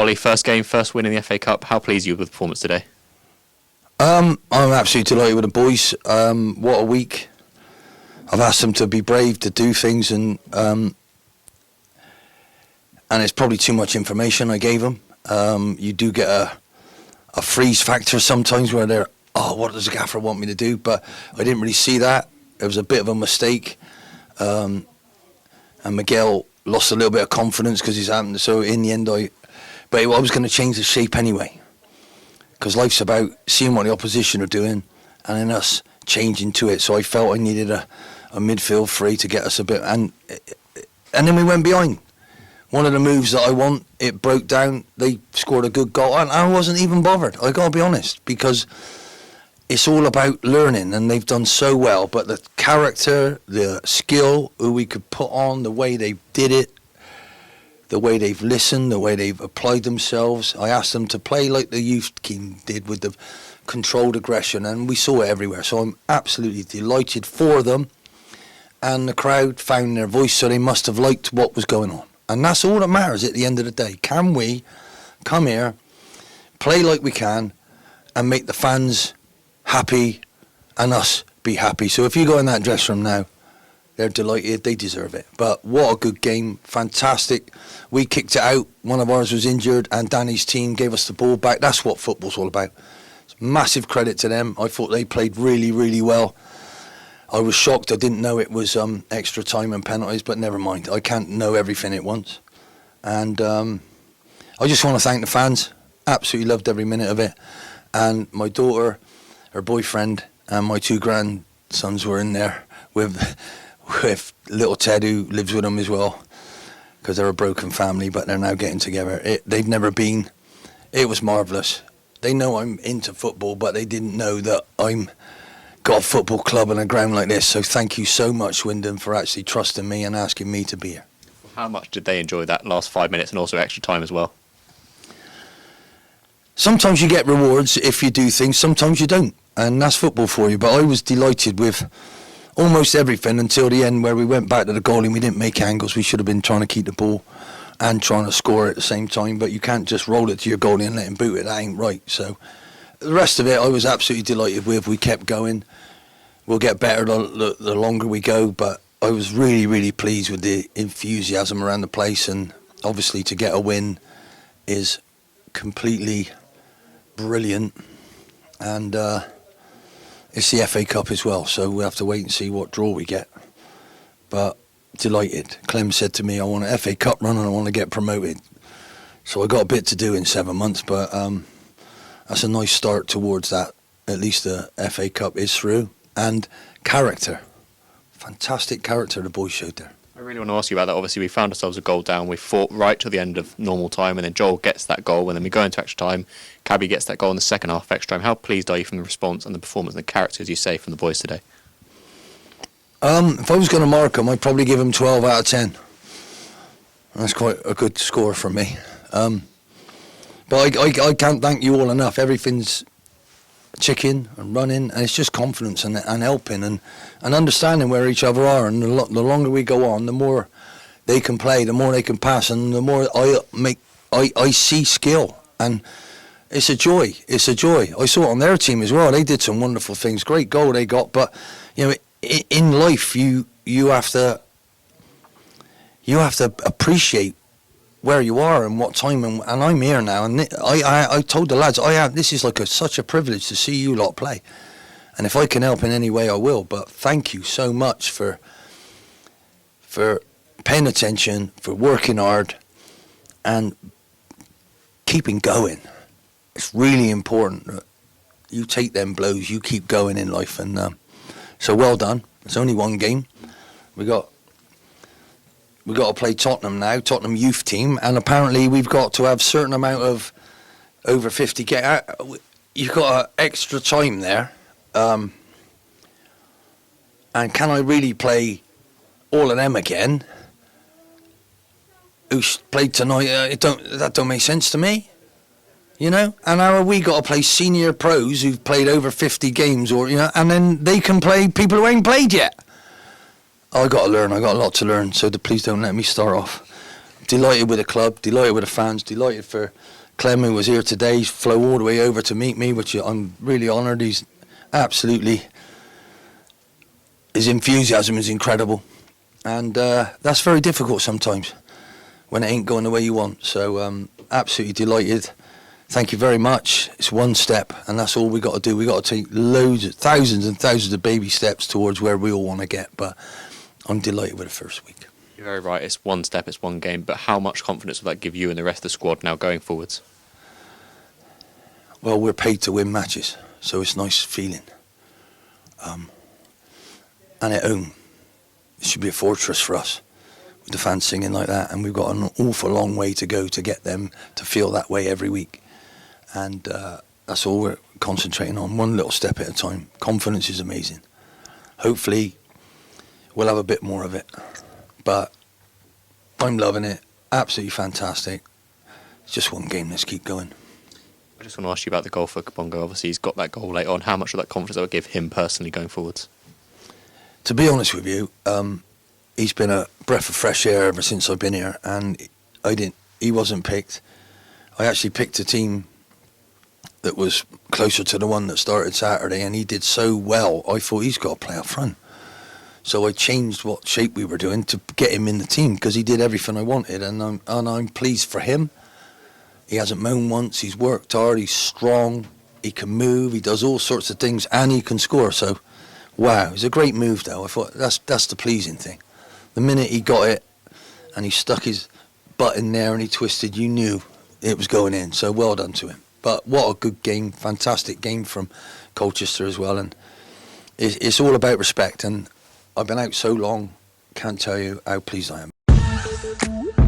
Ollie, first game, first win in the FA Cup. How pleased are you with the performance today? I'm absolutely delighted with the boys. What a week. I've asked them to be brave, to do things, and it's probably too much information I gave them. You do get a freeze factor sometimes where they're, what does the gaffer want me to do? But I didn't really see that. It was a bit of a mistake. And Miguel lost a little bit of confidence because he's happened. So in the end, I was going to change the shape anyway. Because life's about seeing what the opposition are doing and then us changing to it. So I felt I needed a midfield three to get us a bit. And then we went behind. One of the moves that I want, it broke down. They scored a good goal. And I wasn't even bothered. I got to be honest. Because it's all about learning. And they've done so well. But the character, the skill, who we could put on, the way they did it, the way they've listened, the way they've applied themselves. I asked them to play like the youth team did with the controlled aggression, and we saw it everywhere. So I'm absolutely delighted for them. And the crowd found their voice, so they must have liked what was going on. And that's all that matters at the end of the day. Can we come here, play like we can, and make the fans happy and us be happy? So if you go in that dressing room now, they're delighted, they deserve it. But what a good game, fantastic. We kicked it out, one of ours was injured, and Danny's team gave us the ball back. That's what football's all about. It's massive credit to them. I thought they played really, really well. I was shocked, I didn't know it was extra time and penalties, but never mind. I can't know everything at once. And I just want to thank the fans. Absolutely loved every minute of it. And my daughter, her boyfriend, and my two grandsons were in there with little Ted, who lives with them as well, because they're a broken family, but they're now getting together. They've never been. It was marvellous. They know I'm into football, but they didn't know that I'm got a football club and a ground like this. So thank you so much, Swindon, for actually trusting me and asking me to be here. How much did they enjoy that last 5 minutes and also extra time as well? Sometimes you get rewards if you do things, sometimes you don't, and that's football for you. But I was delighted with almost everything until the end, where we went back to the goal and we didn't make angles. We should have been trying to keep the ball and trying to score at the same time, but you can't just roll it to your goalie and let him boot it. That ain't right. So the rest of it I was absolutely delighted with. We kept going. We'll get better the longer we go, but I was really, really pleased with the enthusiasm around the place, and obviously to get a win is completely brilliant. And it's the FA Cup as well, so we'll have to wait and see what draw we get. But delighted. Clem said to me, I want an FA Cup run and I want to get promoted. So I got a bit to do in 7 months, but that's a nice start towards that. At least the FA Cup is through. And character. Fantastic character the boys showed there. I really want to ask you about that. Obviously, we found ourselves a goal down. We fought right to the end of normal time, and then Joel gets that goal, and then we go into extra time. Cabby gets that goal in the second half of extra time. How pleased are you from the response and the performance and the character, as you say, from the boys today? If I was going to mark them, I'd probably give them 12 out of 10. That's quite a good score from me. But I can't thank you all enough. Everything's chicken and running, and it's just confidence and helping and understanding where each other are. And the longer we go on, the more they can play, the more they can pass, and the more I see skill. And it's a joy. It's a joy. I saw it on their team as well. They did some wonderful things. Great goal they got. But you know, in life, you have to appreciate where you are and what time, and I'm here now, and I told the lads, this is like such a privilege to see you lot play, and if I can help in any way I will. But thank you so much for paying attention, for working hard and keeping going. It's really important that you take them blows, you keep going in life, and so well done. It's only one game. We got to play Tottenham now, Tottenham youth team, and apparently we've got to have a certain amount of over 50 you've got extra time there, and can I really play all of them again who played tonight? That don't make sense to me, you know. And how have we got to play senior pros who've played over 50 games, or you know, and then they can play people who ain't played yet? I got to learn. I got a lot to learn. So please don't let me start off delighted with the club, delighted with the fans, delighted for Clem, who was here today. He's flew all the way over to meet me, which I'm really honoured. He's absolutely, his enthusiasm is incredible, and that's very difficult sometimes when it ain't going the way you want. So absolutely delighted. Thank you very much. It's one step, and that's all we got to do. We got to take thousands and thousands of baby steps towards where we all want to get. But I'm delighted with the first week. You're very right. It's one step, it's one game. But how much confidence will that give you and the rest of the squad now going forwards? Well, we're paid to win matches, so it's a nice feeling. And at home, it should be a fortress for us, with the fans singing like that. And we've got an awful long way to go to get them to feel that way every week. And that's all we're concentrating on, one little step at a time. Confidence is amazing. Hopefully, we'll have a bit more of it. But I'm loving it. Absolutely fantastic. It's just one game. Let's keep going. I just want to ask you about the goal for Kabongo. Obviously, he's got that goal later on. How much of that confidence that would give him personally going forwards? To be honest with you, he's been a breath of fresh air ever since I've been here, and he wasn't picked. I actually picked a team that was closer to the one that started Saturday, and he did so well, I thought he's got to play up front. So I changed what shape we were doing to get him in the team, because he did everything I wanted, and I'm pleased for him. He hasn't moaned once, he's worked hard, he's strong, he can move, he does all sorts of things, and he can score. So, wow, it was a great move though. I thought that's the pleasing thing. The minute he got it, and he stuck his butt in there and he twisted, you knew it was going in. So well done to him. But what a good game, fantastic game from Colchester as well. And it's all about respect. And I've been out so long, can't tell you how pleased I am.